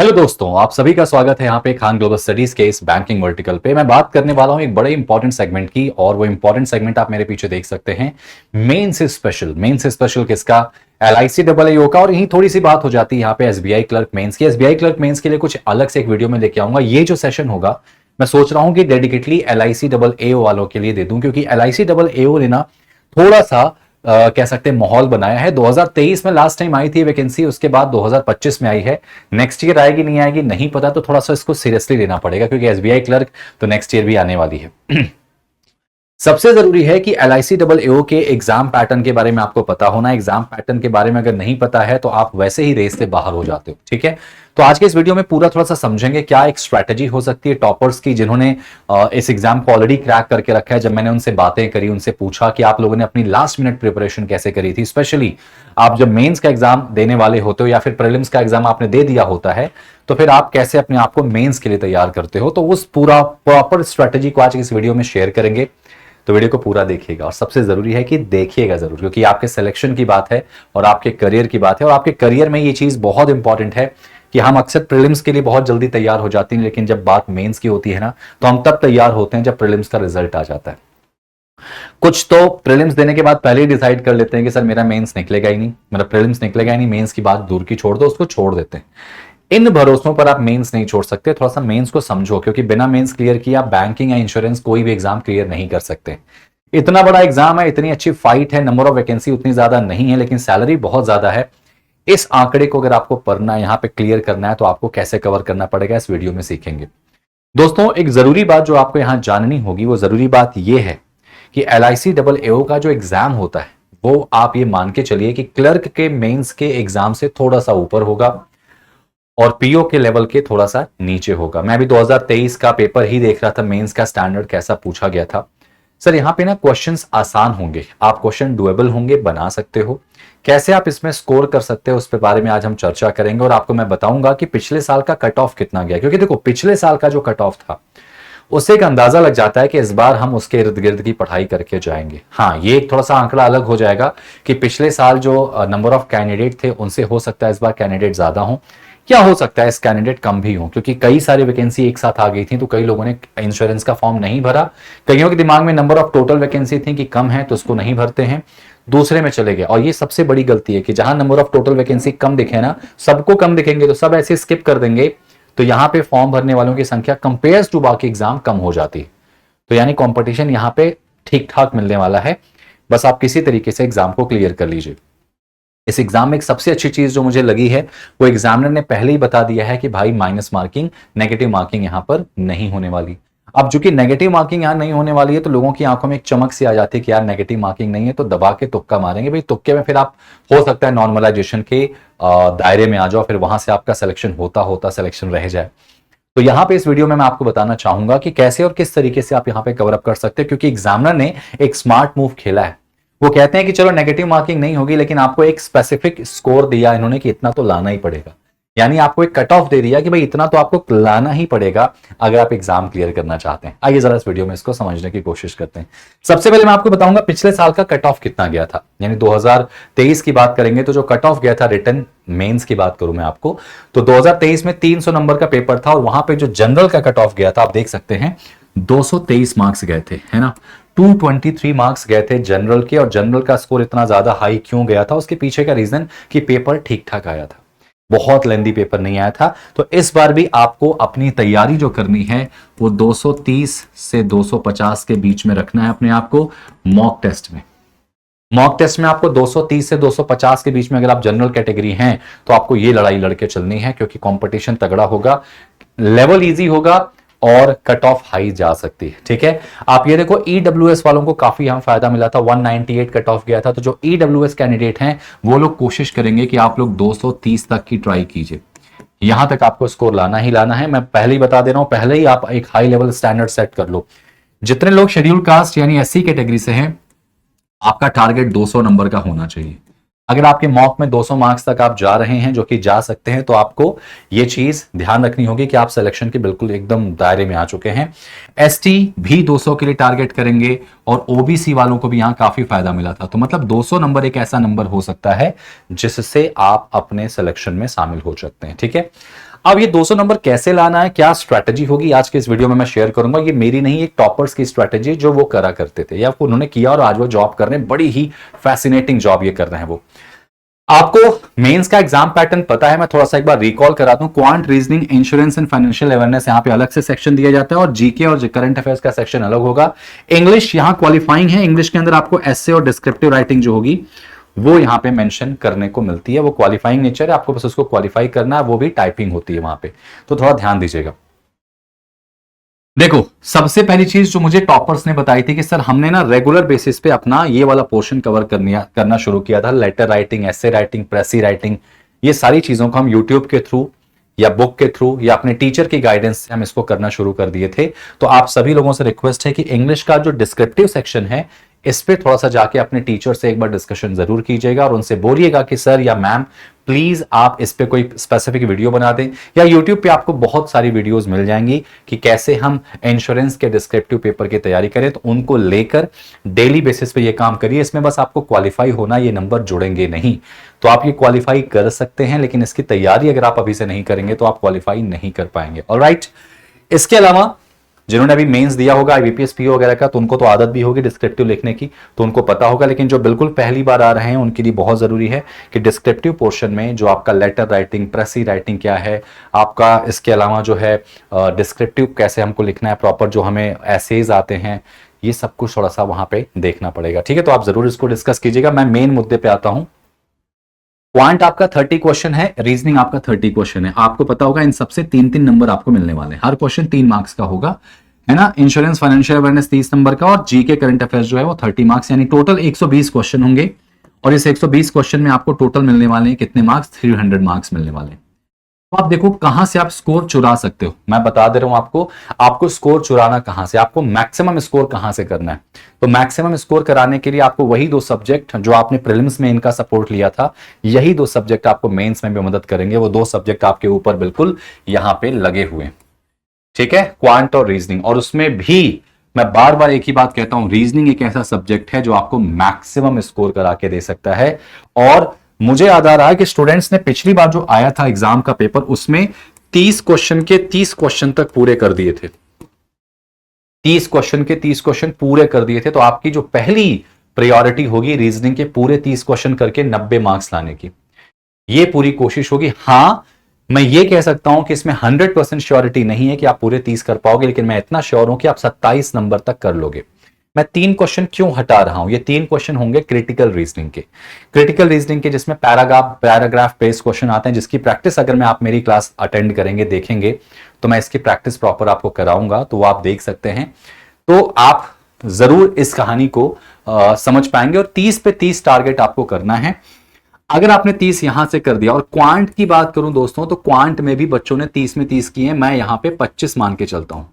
Hello दोस्तों, आप सभी का स्वागत है यहाँ पे खान ग्लोबल स्टडीज के इस बैंकिंग वर्टिकल पे। मैं बात करने वाला हूँ एक बड़े इंपॉर्टेंट सेगमेंट की, और वो इंपॉर्टेंट सेगमेंट आप मेरे पीछे देख सकते हैं। मेन से स्पेशल किसका? LIC डबल AO का। और यही थोड़ी सी बात हो जाती है यहाँ पे SBI क्लर्क मेंस की। SBI क्लर्क मेंस के लिए कुछ अलग से एक वीडियो में लेके आऊंगा। ये जो सेशन होगा मैं सोच रहा हूँ कि डेडिकेटली LIC डबल AO वालों के लिए दे दूं, क्योंकि LIC डबल AO ने ना थोड़ा सा कह सकते हैं माहौल बनाया है। 2023 में लास्ट टाइम आई थी वैकेंसी, उसके बाद 2025 में आई है। नेक्स्ट ईयर आएगी नहीं आएगी नहीं पता, तो थोड़ा सा इसको सीरियसली लेना पड़ेगा, क्योंकि SBI क्लर्क तो नेक्स्ट ईयर भी आने वाली है। सबसे जरूरी है कि LIC डबल AO के एग्जाम पैटर्न के बारे में आपको पता होना। एग्जाम पैटर्न के बारे में अगर नहीं पता है तो आप वैसे ही रेस से बाहर हो जाते हो। ठीक है, तो आज के इस वीडियो में पूरा थोड़ा सा समझेंगे क्या एक स्ट्रैटेजी हो सकती है टॉपर्स की, जिन्होंने इस एग्जाम को ऑलरेडी क्रैक करके रखा है। जब मैंने उनसे बातें करी, उनसे पूछा कि आप लोगों ने अपनी लास्ट मिनट प्रिपरेशन कैसे करी थी, स्पेशली आप जब मेंस का एग्जाम देने वाले होते हो या फिर प्रीलिम्स का एग्जाम आपने दे दिया होता है, तो फिर आप कैसे अपने आप को मेंस के लिए तैयार करते हो। तो उस पूरा प्रॉपर स्ट्रैटेजी को आज इस वीडियो में शेयर करेंगे। तो वीडियो को पूरा देखिएगा, और सबसे जरूरी है कि देखिएगा जरूर, क्योंकि आपके सिलेक्शन की बात है और आपके करियर की बात है। और आपके करियर में ये चीज बहुत इंपॉर्टेंट है कि हम अक्सर प्रीलिम्स के लिए बहुत जल्दी तैयार हो जाते हैं, लेकिन जब बात मेंस की होती है ना, तो हम तब तैयार होते हैं जब प्रीलिम्स का रिजल्ट आ जाता है। कुछ तो प्रीलिम्स देने के बाद पहले ही डिसाइड कर लेते हैं कि सर मेरा मेंस निकलेगा ही नहीं, मेरा प्रीलिम्स निकलेगा ही नहीं, मेंस की बात दूर की छोड़ दो, उसको छोड़ देते हैं। इन भरोसों पर आप मेंस नहीं छोड़ सकते। थोड़ा सा मेंस को समझो, क्योंकि बिना मेंस क्लियर किए आप बैंकिंग या इंश्योरेंस कोई भी एग्जाम क्लियर नहीं कर सकते। इतना बड़ा एग्जाम है, इतनी अच्छी फाइट है, नंबर ऑफ वैकेंसी उतनी ज्यादा नहीं है, लेकिन सैलरी बहुत ज्यादा है। इस आंकड़े को अगर आपको पढ़ना है, यहां पे क्लियर करना है, तो आपको कैसे कवर करना पड़ेगा इस वीडियो में सीखेंगे। दोस्तों, एक जरूरी बात जो आपको यहां जाननी होगी, वो जरूरी बात यह है कि LIC डबल AO का जो एग्जाम होता है, वो आप ये मान के चलिए कि क्लर्क के मेंस के एग्जाम से थोड़ा सा ऊपर होगा और PO के लेवल के थोड़ा सा नीचे होगा। मैं भी 2023 का पेपर ही देख रहा था, मेंस का स्टैंडर्ड कैसा पूछा गया था। सर यहाँ पे ना क्वेश्चंस आसान होंगे, आप क्वेश्चन डुएबल होंगे, बना सकते हो। कैसे आप इसमें स्कोर कर सकते हो, उस पे बारे में आज हम चर्चा करेंगे। और आपको मैं बताऊंगा कि पिछले साल का कट ऑफ कितना गया, क्योंकि देखो पिछले साल का जो कट ऑफ था उससे एक अंदाजा लग जाता है कि इस बार हम उसके इर्द गिर्द की पढ़ाई करके जाएंगे। हाँ, ये एक थोड़ा सा आंकड़ा अलग हो जाएगा कि पिछले साल जो नंबर ऑफ कैंडिडेट थे उनसे हो सकता है इस बार कैंडिडेट ज्यादा हो, क्या हो सकता है इस कैंडिडेट कम भी हो, क्योंकि कई सारी वैकेंसी एक साथ आ गई थी, तो कई लोगों ने इंश्योरेंस का फॉर्म नहीं भरा। कईयों के दिमाग में नंबर ऑफ टोटल वैकेंसी थी कि कम है, तो उसको नहीं भरते हैं, दूसरे में चले गए। और ये सबसे बड़ी गलती है कि जहां नंबर ऑफ टोटल वैकेंसी कम दिखे ना, सबको कम दिखेंगे तो सब ऐसे स्किप कर देंगे, तो यहां पे फॉर्म भरने वालों की संख्या कंपेयर टू बाकी एग्जाम कम हो जाती है। तो यानी कंपटीशन यहां पे ठीक ठाक मिलने वाला है, बस आप किसी तरीके से एग्जाम को क्लियर कर लीजिए। इस एग्जाम में एक सबसे अच्छी चीज जो मुझे लगी है, वो एग्जामिनर ने पहले ही बता दिया है कि भाई माइनस मार्किंग, नेगेटिव मार्किंग यहां पर नहीं होने वाली। अब चूंकि नेगेटिव मार्किंग यहां नहीं होने वाली है, तो लोगों की आंखों में एक चमक सी आ जाती है कि यार नेगेटिव मार्किंग नहीं है, तो दबा के तुक्का मारेंगे। भाई तुक्के में फिर आप हो सकता है नॉर्मलाइजेशन के दायरे में आ जाओ, फिर वहां से आपका सिलेक्शन होता होता सिलेक्शन रह जाए। तो यहां पे इस वीडियो में मैं आपको बताना चाहूंगा कि कैसे और किस तरीके से आप यहां पे कवर अप कर सकते हैं, क्योंकि एग्जामिनर ने एक स्मार्ट मूव खेला है। वो कहते हैं कि चलो नेगेटिव मार्किंग नहीं होगी, लेकिन आपको एक स्पेसिफिक स्कोर दिया इन्होंने कि इतना तो लाना ही पड़ेगा। यानी आपको एक कट ऑफ दे दिया कि भाई इतना तो आपको लाना ही पड़ेगा अगर आप एग्जाम क्लियर करना चाहते हैं। आइए जरा इस वीडियो में इसको समझने की कोशिश करते हैं। सबसे पहले मैं आपको बताऊंगा पिछले साल का कट ऑफ कितना गया था। यानी 2023 की बात करेंगे तो जो कट ऑफ गया था रिटन मेंस की बात करूं मैं आपको, तो 2023 में 300 नंबर का पेपर था, और वहां पे जो जनरल का कट ऑफ गया था आप देख सकते हैं 223 मार्क्स गए थे, है ना। 223 मार्क्स गए थे जनरल के। और जनरल का स्कोर इतना ज्यादा हाई क्यों गया था, उसके पीछे का रीजन कि पेपर ठीक ठाक आया था, बहुत लेंदी पेपर नहीं आया था। तो इस बार भी आपको अपनी तैयारी जो करनी है वो 230 से 250 के बीच में रखना है अपने आप को। मॉक टेस्ट में आपको 230 से 250 के बीच में अगर आप जनरल कैटेगरी हैं तो आपको ये लड़ाई लड़के चलनी है, क्योंकि कंपटीशन तगड़ा होगा, लेवल इजी होगा और कट ऑफ हाई जा सकती है। ठीक है, आप ये देखो EWS वालों को काफी यहां फायदा मिला था, 198 कट ऑफ गया था। तो जो EWS कैंडिडेट हैं वो लोग कोशिश करेंगे कि आप लोग 230 तक की ट्राई कीजिए, यहां तक आपको स्कोर लाना ही लाना है। मैं पहले ही बता दे रहा हूं, पहले ही आप एक हाई लेवल स्टैंडर्ड सेट कर लो। जितने लोग शेड्यूल कास्ट यानी SC कैटेगरी से हैं, आपका टारगेट 200 नंबर का होना चाहिए। अगर आपके मॉक में 200 मार्क्स तक आप जा रहे हैं, जो कि जा सकते हैं, तो आपको ये चीज ध्यान रखनी होगी कि आप सिलेक्शन के बिल्कुल एकदम दायरे में आ चुके हैं। ST भी 200 के लिए टारगेट करेंगे, और OBC वालों को भी यहां काफी फायदा मिला था। तो मतलब 200 नंबर एक ऐसा नंबर हो सकता है जिससे आप अपने सिलेक्शन में शामिल हो सकते हैं। ठीक है, अब ये 200 नंबर कैसे लाना है, क्या स्ट्रैटेजी होगी, आज के इस वीडियो में मैं शेयर करूंगा। ये मेरी नहीं, एक टॉपर्स की स्ट्रैटेजी जो वो करा करते थे या उन्होंने किया और आज वो जॉब कर रहे हैं, बड़ी ही फैसिनेटिंग जॉब ये कर रहे हैं वो। आपको मेंस का एग्जाम पैटर्न पता है, मैं थोड़ा सा एक बार रिकॉल करा दूं। Quant, reasoning, insurance and financial awareness यहां पे अलग से सेक्शन दिया जाता है और जीके और करंट अफेयर्स का सेक्शन अलग होगा। इंग्लिश यहां क्वालिफाइंग है, इंग्लिश के अंदर आपको एसे और डिस्क्रिप्टिव राइटिंग जो होगी वो यहां पे मेंशन करने को मिलती है, वो क्वालिफाइंग नेचर है, आपको बस उसको क्वालिफाई करना है, वो भी टाइपिंग होती है वहां पे, तो थोड़ा ध्यान दीजिएगा। देखो, सबसे पहली चीज जो मुझे टॉपर्स ने बताई थी कि सर हमने ना रेगुलर बेसिस पे अपना ये वाला पोर्शन कवर करना शुरू किया था, letter writing, essay writing, precis writing, ये सारी चीजों को हम यूट्यूब के थ्रू या बुक के थ्रू या अपने टीचर की गाइडेंस से हम इसको करना शुरू कर दिए थे। तो आप सभी लोगों से रिक्वेस्ट है कि इंग्लिश का जो डिस्क्रिप्टिव सेक्शन है इस पे थोड़ा सा जाके अपने टीचर से एक बार डिस्कशन जरूर कीजिएगा और उनसे बोलिएगा कि सर या मैम प्लीज आप इस पे कोई स्पेसिफिक वीडियो बना दें, या यूट्यूब पे आपको बहुत सारी वीडियोस मिल जाएंगी कि कैसे हम इंश्योरेंस के डिस्क्रिप्टिव पेपर की तैयारी करें, तो उनको लेकर डेली बेसिस पे ये काम करिए। इसमें बस आपको क्वालिफाई होना, ये नंबर जुड़ेंगे नहीं, तो आप ये क्वालिफाई कर सकते हैं, लेकिन इसकी तैयारी अगर आप अभी से नहीं करेंगे तो आप क्वालिफाई नहीं कर पाएंगे। ऑलराइट, इसके अलावा जिन्होंने अभी मेंस दिया होगा आईबीपीएस पीओ वगैरह का, तो उनको तो आदत भी होगी डिस्क्रिप्टिव लिखने की, तो उनको पता होगा, लेकिन जो बिल्कुल पहली बार आ रहे हैं उनके लिए बहुत जरूरी है कि डिस्क्रिप्टिव पोर्शन में जो आपका लेटर राइटिंग, प्रेसी राइटिंग क्या है आपका, इसके अलावा जो है डिस्क्रिप्टिव कैसे हमको लिखना है प्रॉपर, जो हमें एसेज आते हैं, ये सब कुछ थोड़ा सा वहां पे देखना पड़ेगा। ठीक है, तो आप जरूर इसको डिस्कस कीजिएगा। मैं मेन मुद्दे पे आता हूं। क्वांट आपका 30 क्वेश्चन है, रीजनिंग आपका 30 क्वेश्चन है। आपको पता होगा इन सबसे 3-3 नंबर आपको मिलने वाले हैं, हर क्वेश्चन 3 मार्क्स का होगा, है ना। इंश्योरेंस, फाइनेंशियल अवेयरनेस 30 नंबर का और जीके करंट अफेयर्स जो है वो 30 मार्क्स, यानी टोटल 120 क्वेश्चन होंगे। और इस 120 क्वेश्चन में आपको टोटल मिलने वाले हैं कितने मार्क्स, 300 मार्क्स मिलने वाले हैं। तो आप देखो कहां से आप स्कोर चुरा सकते हो, मैं बता दे रहा हूं आपको स्कोर चुराना कहां से, आपको मैक्सिमम स्कोर कहां से करना है। तो मैक्सिमम स्कोर कराने के लिए आपको वही 2 सब्जेक्ट जो आपने प्रीलिम्स में इनका सपोर्ट लिया था, यही 2 सब्जेक्ट आपको मेंस में भी मदद करेंगे। वो 2 सब्जेक्ट आपके ऊपर बिल्कुल यहां पे लगे हुए हैं, ठीक है, क्वांट और रीजनिंग। और उसमें भी मैं बार बार एक ही बात कहता हूं, रीजनिंग एक ऐसा सब्जेक्ट है जो आपको मैक्सिमम स्कोर करा के दे सकता है। और मुझे याद आ रहा है कि स्टूडेंट्स ने पिछली बार जो आया था एग्जाम का पेपर, उसमें 30 क्वेश्चन के 30 क्वेश्चन तक पूरे कर दिए थे, 30 क्वेश्चन के 30 क्वेश्चन पूरे कर दिए थे। तो आपकी जो पहली प्रायोरिटी होगी रीजनिंग के पूरे 30 क्वेश्चन करके 90 मार्क्स लाने की, ये पूरी कोशिश होगी। हां, मैं ये कह सकता हूं कि इसमें 100% श्योरिटी नहीं है कि आप पूरे 30 कर पाओगे, लेकिन मैं इतना श्योर हूं कि आप 27 नंबर तक कर लोगे। मैं 3 क्वेश्चन क्यों हटा रहा हूं, ये 3 क्वेश्चन होंगे क्रिटिकल रीजनिंग के, जिसमें पैराग्राफ बेस्ड क्वेश्चन आते हैं, जिसकी प्रैक्टिस अगर मैं आप मेरी क्लास अटेंड करेंगे, देखेंगे, तो मैं इसकी प्रैक्टिस प्रॉपर आपको कराऊंगा, तो वो आप देख सकते हैं। तो आप जरूर इस कहानी को समझ पाएंगे। और 30 पे 30 टारगेट आपको करना है। अगर आपने 30 यहां से कर दिया, और क्वांट की बात करूं दोस्तों, तो क्वांट में भी बच्चों ने 30 में 30 किए हैं, मैं यहां पे 25 मान के चलता हूं।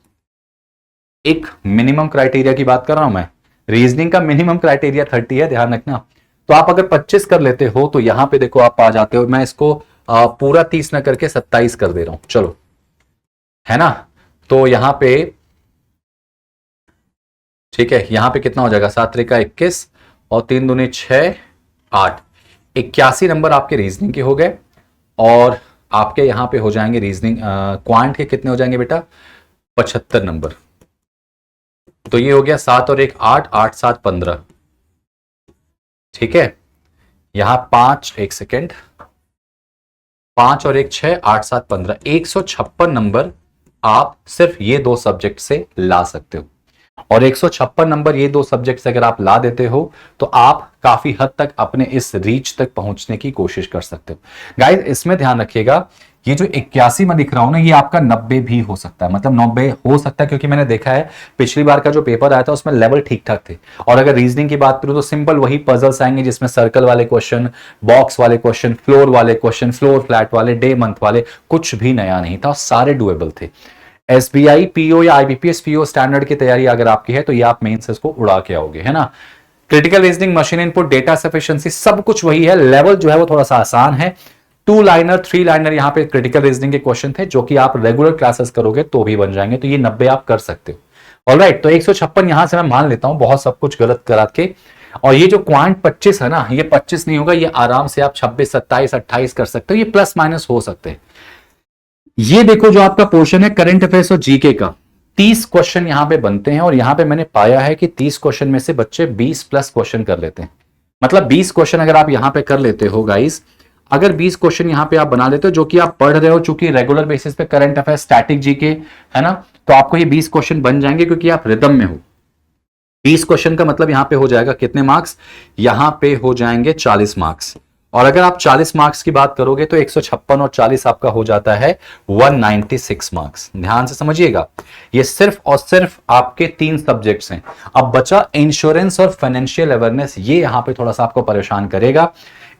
एक मिनिमम क्राइटेरिया की बात कर रहा हूं मैं, रीजनिंग का मिनिमम क्राइटेरिया 30 है, ध्यान रखना। तो आप अगर 25 कर लेते हो तो यहां पे देखो आप आ जाते हो, मैं इसको पूरा 30 ना करके 27 कर दे रहा हूं, चलो, है ना। तो यहां पे ठीक है, यहां पे कितना हो जाएगा, 7 त्रिका 21 और 3 दूनी 6, 8, 81 नंबर आपके रीजनिंग के हो गए। और आपके यहां पे हो जाएंगे रीजनिंग क्वांट के कितने हो जाएंगे बेटा, 75 नंबर। तो ये हो गया 7 और 1 8, 8 7 15, ठीक है। यहां 5, 1 सेकेंड, 5 और 1 6, 8 7 15, 156 नंबर आप सिर्फ ये 2 सब्जेक्ट से ला सकते हो। और 156 नंबर ये 2 सब्जेक्ट से अगर आप ला देते हो तो आप काफी हद तक अपने इस रीच तक पहुंचने की कोशिश कर सकते हो। गाइस, इसमें ध्यान रखिएगा, ये जो 81 में दिख रहा हूं ना, ये आपका 90 भी हो सकता है, मतलब 90 हो सकता है, क्योंकि मैंने देखा है पिछली बार का जो पेपर आया था उसमें लेवल ठीक ठाक थे। और अगर रीजनिंग की बात करूं तो सिंपल वही पजल्स आएंगे, जिसमें सर्कल वाले क्वेश्चन, बॉक्स वाले क्वेश्चन, फ्लोर वाले क्वेश्चन, फ्लोर फ्लैट वाले, डे मंथ वाले, कुछ भी नया नहीं था, सारे डुएबल थे। एसबीआई पीओ या आईबीपीएस पीओ स्टैंडर्ड की तैयारी अगर आपकी है तो ये आप मेंस को उड़ा के आओगे, है ना। Critical reasoning, machine input, data sufficiency, सब कुछ वही है। लेवल जो है वो थोड़ा सा आसान है। 2 लाइनर 3 लाइनर यहाँ पे क्रिटिकल रीजनिंग के क्वेश्चन थे, जो कि आप रेगुलर क्लासेस करोगे तो भी बन जाएंगे। तो ये 90 आप कर सकते हो। ऑलराइट, तो 156 यहां से मैं मान लेता हूं, बहुत सब कुछ गलत करा के। और ये जो क्वांट 25 है ना, ये 25 नहीं होगा, ये आराम से आप 26 27 28 कर सकते हो, ये प्लस माइनस हो सकते हैं। ये देखो जो आपका पोर्शन है करंट अफेयर्स और जीके का, 30 क्वेश्चन यहां पे बनते हैं और यहां पे मैंने पाया है कि 30 क्वेश्चन में से बच्चे 20 प्लस क्वेश्चन कर लेते हैं। मतलब 20 क्वेश्चन अगर आप यहां पे कर लेते हो गाइस, अगर 20 क्वेश्चन यहां पे आप बना लेते हो जो कि आप पढ़ रहे हो, चूंकि रेगुलर बेसिस पे करंट अफेयर स्टैटिक जीके है ना, तो आपको ये 20 क्वेश्चन बन जाएंगे क्योंकि आप रिदम में हो। 20 क्वेश्चन का मतलब यहां पे हो जाएगा कितने मार्क्स, यहां पे हो जाएंगे 40 मार्क्स। और अगर आप 40 मार्क्स की बात करोगे तो 156 और 40 आपका हो जाता है 196 मार्क्स। ध्यान से समझिएगा, ये सिर्फ और सिर्फ आपके 3 सब्जेक्ट्स हैं। अब बचा इंश्योरेंस और फाइनेंशियल अवेयरनेस, ये यहां पे थोड़ा सा आपको परेशान करेगा।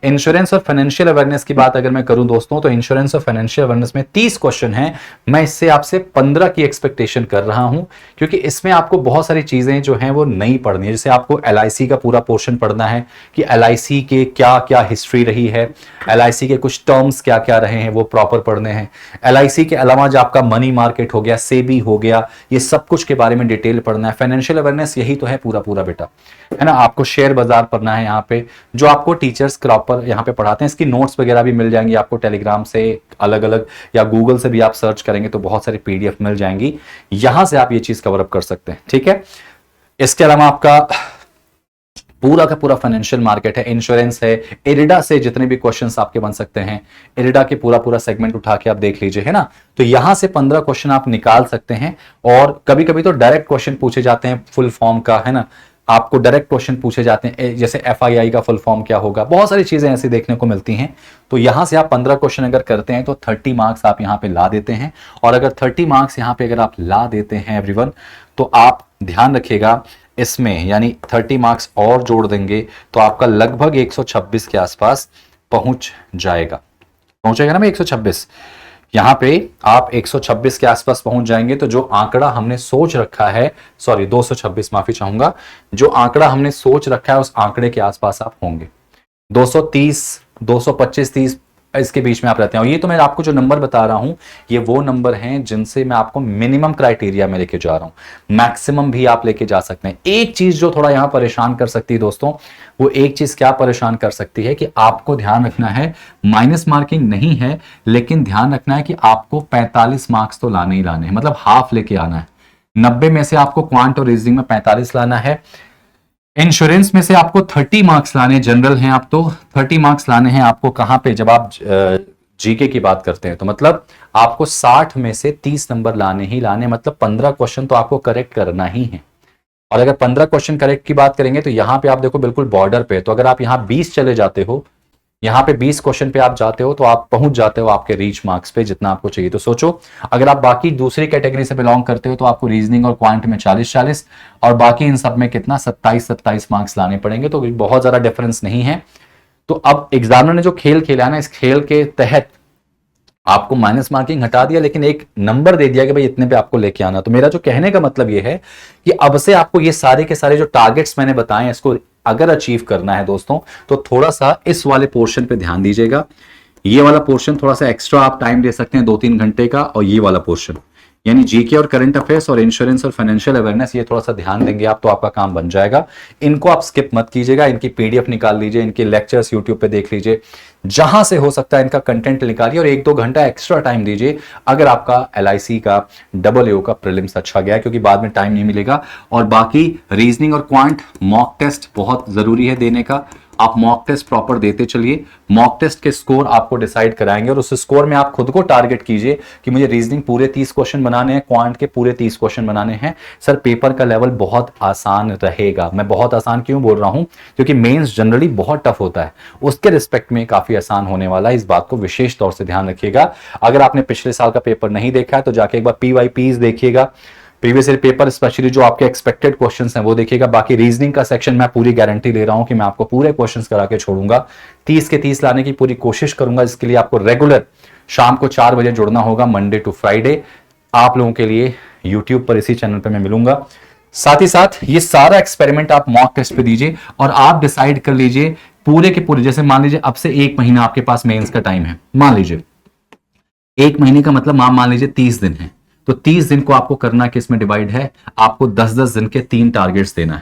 इंश्योरेंस और फाइनेंशियल अवेयरनेस की बात अगर मैं करूं दोस्तों, तो इंश्योरेंस और फाइनेंशियल अवेयरनेस में 30 क्वेश्चन हैं। मैं इससे आपसे 15 की एक्सपेक्टेशन कर रहा हूं, क्योंकि इसमें आपको बहुत सारी चीजें जो हैं वो नहीं पढ़नी है। जैसे आपको एलआईसी का पूरा पोर्शन पढ़ना है कि एलआईसी के क्या क्या हिस्ट्री रही है, एलआईसी के कुछ टर्म्स क्या क्या रहे हैं वो प्रॉपर पढ़ने हैं। एलआईसी के अलावा जो आपका मनी मार्केट हो गया, सेबी हो गया, ये सब कुछ के बारे में डिटेल पढ़ना है। फाइनेंशियल अवेयरनेस यही तो है पूरा पूरा बेटा, है ना। आपको शेयर बाजार पढ़ना है यहाँ पे, जो आपको टीचर्स प्रॉपर यहाँ पे पढ़ाते हैं। इसकी नोट्स वगैरह भी मिल जाएंगी आपको टेलीग्राम से अलग अलग, या गूगल से भी आप सर्च करेंगे तो बहुत सारी पीडीएफ मिल जाएंगी, यहां से आप ये चीज कवर अप कर सकते हैं, ठीक है। इसके अलावा आपका पूरा का पूरा फाइनेंशियल मार्केट है, इंश्योरेंस है, इरिडा से जितने भी क्वेश्चंस आपके बन सकते हैं, इरिडा के पूरा पूरा सेगमेंट उठा के आप देख लीजिए, है ना। तो यहां से 15 क्वेश्चन आप निकाल सकते हैं। और कभी कभी तो डायरेक्ट क्वेश्चन पूछे जाते हैं फुल फॉर्म का, है ना। आपको डायरेक्ट क्वेश्चन पूछे जाते हैं, जैसे एफआईआई का फुल फॉर्म क्या होगा, बहुत सारी चीजें ऐसी देखने को मिलती हैं। तो यहां से आप 15 क्वेश्चन अगर करते हैं तो 30 मार्क्स आप यहां पे ला देते हैं। और अगर 30 मार्क्स यहां पे अगर आप ला देते हैं एवरीवन, तो आप ध्यान रखिएगा इसमें, यानी 30 मार्क्स और जोड़ देंगे तो आपका लगभग 126 के आसपास पहुंच जाएगा। पहुंचेगा ना भाई 126, यहां पे आप 126 के आसपास पहुंच जाएंगे। तो जो आंकड़ा हमने सोच रखा है, सॉरी 226, माफी चाहूंगा, जो आंकड़ा हमने सोच रखा है उस आंकड़े के आसपास आप होंगे। 230, 225, 30 इसके बीच में आप रहते हैं। और ये तो मैं आपको जो नंबर बता रहा हूं, ये वो नंबर हैं जिनसे मैं आपको मिनिमम क्राइटेरिया में लेके जा रहा हूं। मैक्सिमम भी आप लेके जा सकते हैं। एक चीज जो थोड़ा यहां परेशान कर सकती है दोस्तों, वो एक चीज क्या परेशान कर सकती है कि आपको ध्यान रखना है, माइनस मार्किंग नहीं है, लेकिन ध्यान रखना है कि आपको 45 मार्क्स तो लाने ही लाने हैं, मतलब हाफ लेके आना है। 90 में से आपको क्वांट और रीजनिंग में 45 लाना है। इंश्योरेंस में से आपको 30 मार्क्स लाने, जनरल हैं आप तो 30 मार्क्स लाने हैं आपको। कहां पे, जब आप जीके की बात करते हैं तो मतलब आपको 60 में से 30 नंबर लाने ही लाने, मतलब 15 क्वेश्चन तो आपको करेक्ट करना ही है। और अगर 15 क्वेश्चन करेक्ट की बात करेंगे तो यहां पे आप देखो बिल्कुल बॉर्डर पे, तो अगर आप यहां 20 चले जाते हो, यहां पे 20 क्वेश्चन पे आप जाते हो, तो आप पहुंच जाते हो आपके रीच मार्क्स पे जितना आपको चाहिए। तो सोचो, अगर आप बाकी दूसरी कैटेगरी से बिलोंग करते हो तो आपको रीजनिंग और क्वांट में 40-40 और बाकी इन सब में कितना 27-27 मार्क्स लाने पड़ेंगे। तो बहुत ज्यादा डिफरेंस नहीं है। तो अब एग्जामिनर ने जो खेल खेला है ना, इस खेल के तहत आपको माइनस मार्किंग हटा दिया, लेकिन एक नंबर दे दिया कि भाई इतने पे आपको लेके आना। तो मेरा जो कहने का मतलब ये है कि अब से आपको ये सारे के सारे जो टारगेट्स मैंने बताए हैं, इसको अगर अचीव करना है दोस्तों, तो थोड़ा सा इस वाले पोर्शन पे ध्यान दीजिएगा। ये वाला पोर्शन थोड़ा सा एक्स्ट्रा आप टाइम दे सकते हैं 2-3 घंटे का, और ये वाला पोर्शन यानी जीके और करंट अफेयर्स और इंश्योरेंस और फाइनेंशियल अवेयरनेस, ये थोड़ा सा ध्यान देंगे आप तो आपका काम बन जाएगा। इनको आप स्किप मत कीजिएगा, इनकी पीडीएफ निकाल लीजिए, इनके लेक्चर्स यूट्यूब पे देख लीजिए, जहां से हो सकता है इनका कंटेंट निकालिए और 1-2 घंटा एक्स्ट्रा टाइम दीजिए अगर आपका एलआईसी का AA का प्रीलिम्स अच्छा गया, क्योंकि बाद में टाइम नहीं मिलेगा। और बाकी रीजनिंग और क्वांट मॉक टेस्ट बहुत जरूरी है देने का, आप मॉक टेस्ट प्रॉपर देते चलिए। मॉक टेस्ट के स्कोर आपको डिसाइड कराएंगे और उस स्कोर में आप खुद को टारगेट कीजिए कि मुझे रीजनिंग पूरे 30 क्वेश्चन बनाने हैं, क्वांट के पूरे 30 क्वेश्चन बनाने हैं। सर पेपर का लेवल बहुत आसान रहेगा। मैं बहुत आसान क्यों बोल रहा हूं, क्योंकि मेंस जनरली बहुत टफ होता है, उसके रिस्पेक्ट में काफी आसान होने वाला है। इस बात को विशेष तौर से ध्यान रखिएगा। अगर आपने पिछले साल का पेपर नहीं देखा है तो जाके एक बार PYPs देखिएगा, प्रीवियस ईयर पेपर, स्पेशली जो आपके एक्सपेक्टेड क्वेश्चंस हैं वो देखिएगा। बाकी रीजनिंग का सेक्शन मैं पूरी गारंटी ले रहा हूं कि मैं आपको पूरे क्वेश्चंस करा के छोड़ूंगा, 30 के 30 लाने की पूरी कोशिश करूंगा। इसके लिए आपको रेगुलर शाम को 4 बजे जुड़ना होगा, मंडे टू फ्राइडे। आप लोगों के लिए यूट्यूब पर इसी चैनल पर मैं मिलूंगा। साथ ही साथ ये सारा एक्सपेरिमेंट आप मॉक टेस्ट पे दीजिए और आप डिसाइड कर लीजिए पूरे के पूरे, जैसे मान लीजिए अब से 1 महीना आपके पास मेंस का टाइम है, मान लीजिए 1 महीने का मतलब मान लीजिए 30 दिन है, तो 30 दिन को आपको करना किस में डिवाइड है, आपको 10-10 दिन के 3 टारगेट्स देना है।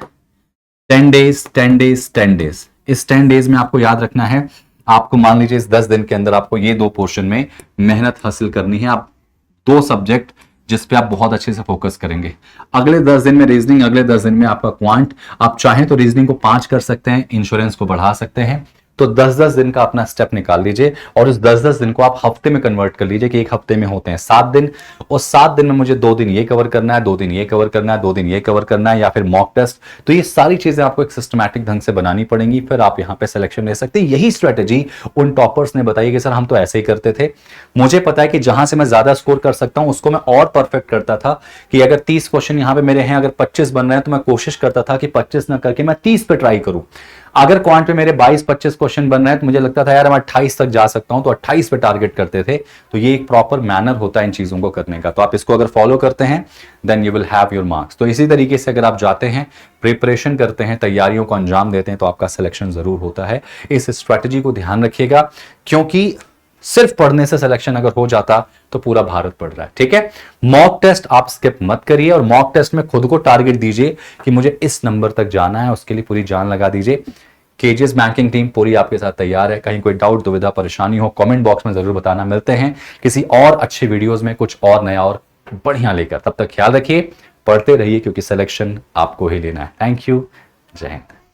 10 डेज 10 डेज 10 डेज। इस 10 डेज में आपको याद रखना है, आपको मान लीजिए इस 10 दिन के अंदर आपको ये 2 पोर्शन में मेहनत हासिल करनी है। आप 2 सब्जेक्ट जिस पे आप बहुत अच्छे से फोकस करेंगे। अगले 10 दिन में रीजनिंग, अगले 10 दिन में आपका क्वांट। आप चाहें तो रीजनिंग को 5 कर सकते हैं, इंश्योरेंस को बढ़ा सकते हैं। तो 10-10 दिन का अपना स्टेप निकाल लीजिए और उस 10-10 दिन को आप हफ्ते में कन्वर्ट कर लीजिए कि एक हफ्ते में होते हैं 7 दिन, और 7 दिन में मुझे 2 दिन ये कवर करना है, 2 दिन ये कवर करना है, 2 दिन ये कवर करना है, या फिर मॉक टेस्ट। तो ये सारी चीजें आपको एक सिस्टमैटिक ढंग से बनानी पड़ेंगी, फिर आप यहां पे सिलेक्शन ले सकते हैं। यही स्ट्रेटेजी उन टॉपर्स ने बताई कि सर हम तो ऐसे ही करते थे। मुझे पता है कि जहां से मैं ज्यादा स्कोर कर सकता हूं उसको मैं और परफेक्ट करता था, कि अगर 30 क्वेश्चन यहां पे मेरे हैं, अगर 25 बन रहे हैं तो मैं कोशिश करता था कि 25 ना करके मैं 30 पे ट्राई करूं। अगर क्वांट पे मेरे 22-25 क्वेश्चन बन रहे हैं तो मुझे लगता था यार मैं 28 तक जा सकता हूं, तो 28 पे टारगेट करते थे। तो ये एक प्रॉपर मैनर होता है इन चीजों को करने का। तो आप इसको अगर फॉलो करते हैं then you will have your marks. तो इसी तरीके से अगर आप जाते हैं, प्रिपरेशन करते हैं, तैयारियों को अंजाम देते हैं, तो आपका सिलेक्शन जरूर होता है। इस स्ट्रेटेजी को ध्यान रखिएगा, क्योंकि सिर्फ पढ़ने से सिलेक्शन अगर हो जाता तो पूरा भारत पढ़ रहा है। ठीक है, मॉक टेस्ट आप स्किप मत करिए, और मॉक टेस्ट में खुद को टारगेट दीजिए कि मुझे इस नंबर तक जाना है, उसके लिए पूरी जान लगा दीजिए। केजीएस बैंकिंग टीम पूरी आपके साथ तैयार है। कहीं कोई डाउट, दुविधा, परेशानी हो, कमेंट बॉक्स में जरूर बताना। मिलते हैं किसी और अच्छे वीडियोस में कुछ और नया और बढ़िया लेकर। तब तक ख्याल रखिए, पढ़ते रहिए, क्योंकि सिलेक्शन आपको ही लेना है। थैंक यू, जय हिंद।